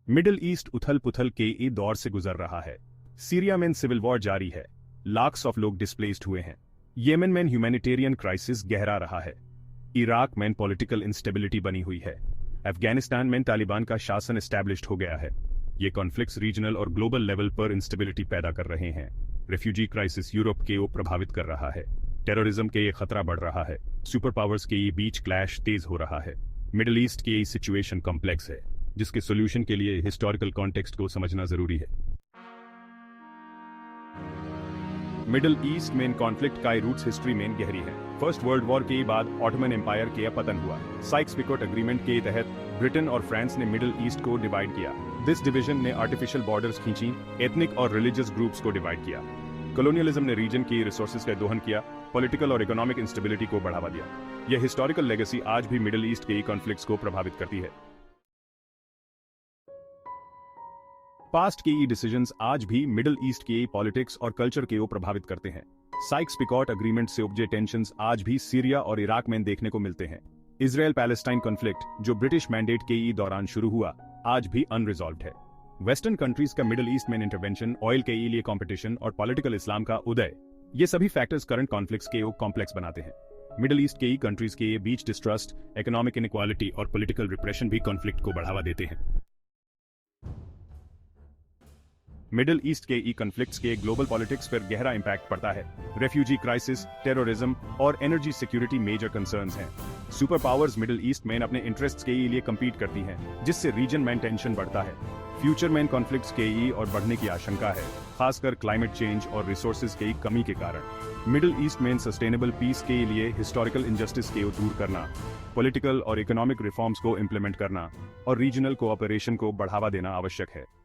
Middle east उथल पुथल के एक दौर से गुजर रहा है। सीरिया में सिविल वॉर जारी है, लाख्स ऑफ लोग डिस्प्लेस्ड हुए हैं। येमेन में ह्यूमैनिटेरियन क्राइसिस गहरा रहा है। इराक में पॉलिटिकल इंस्टेबिलिटी बनी हुई है। अफगानिस्तान में तालिबान का शासन एस्टैब्लिश्ड हो गया है। ये कॉन्फ्लिक्ट्स रीजनल और ग्लोबल लेवल पर इंस्टेबिलिटी पैदा कर रहे हैं। रेफ्यूजी क्राइसिस यूरोप के को प्रभावित कर रहा है। टेररिज्म के ये खतरा बढ़ रहा है। सुपर पावर्स के ये बीच क्लैश तेज हो रहा है। मिडिल ईस्ट की ये सिचुएशन कॉम्प्लेक्स है, जिसके सॉल्यूशन के लिए हिस्टोरिकल कॉन्टेक्स्ट को समझना जरूरी है। मिडिल ईस्ट में कॉन्फ्लिक्ट का रूट्स हिस्ट्री में गहरी है। फर्स्ट वर्ल्ड वॉर के बाद ऑटोमन एम्पायर के पतन हुआ। साइक्स-पिकोट एग्रीमेंट के तहत ब्रिटेन और फ्रांस ने मिडिल ईस्ट को डिवाइड किया। दिस डिवीजन ने आर्टिफिशियल बॉर्डर्स खींची, एथनिक और रिलीजियस ग्रुप्स को डिवाइड किया। कॉलोनियलिज्म ने रीजन की रिसोर्सेज का दोहन किया, पॉलिटिकल और इकोनॉमिक इंस्टेबिलिटी को बढ़ावा दिया। यह हिस्टोरिकल लेगेसी आज भी मिडिल ईस्ट के कॉन्फ्लिक्ट्स को प्रभावित करती है। पास्ट के ये डिसीजंस आज भी मिडिल ईस्ट के पॉलिटिक्स और कल्चर को प्रभावित करते हैं। साइक्स-पिकोट एग्रीमेंट से उपजे टेंशंस आज भी सीरिया और इराक में देखने को मिलते हैं। इजराइल पैलेस्टाइन कॉन्फ्लिक्ट, जो ब्रिटिश मैंडेट के दौरान शुरू हुआ, आज भी अनरिजॉल्व्ड है। वेस्टर्न कंट्रीज का मिडिल ईस्ट में इंटरवेंशन, ऑयल के लिए कंपटीशन और पॉलिटिकल इस्लाम का उदय, ये सभी फैक्टर्स करंट कॉन्फ्लिक्ट्स के कॉम्प्लेक्स बनाते हैं। मिडिल ईस्ट के कंट्रीज के बीच डिस्ट्रस्ट, इकोनॉमिक इनइक्वालिटी और पॉलिटिकल रिप्रेशन भी कॉन्फ्लिक्ट को बढ़ावा देते हैं। मिडिल ईस्ट के कॉन्फ्लिक्ट्स के ग्लोबल पॉलिटिक्स पर गहरा इंपैक्ट पड़ता है। रेफ्यूजी क्राइसिस, टेररिज्म और एनर्जी सिक्योरिटी मेजर कंसर्न्स हैं। सुपर पावर्स मिडिल ईस्ट में अपने इंटरेस्ट्स के लिए कम्पीट करती हैं, जिससे रीजन में टेंशन बढ़ता है। फ्यूचर में कॉन्फ्लिक्ट्स के और बढ़ने की आशंका है, खासकर क्लाइमेट चेंज और रिसोर्सेज की कमी के कारण। मिडिल ईस्ट में सस्टेनेबल पीस के लिए हिस्टोरिकल इंजस्टिस को दूर करना, पॉलिटिकल और इकोनॉमिक रिफॉर्म्स को इम्प्लीमेंट करना और रीजनल कोऑपरेशन को बढ़ावा देना आवश्यक है।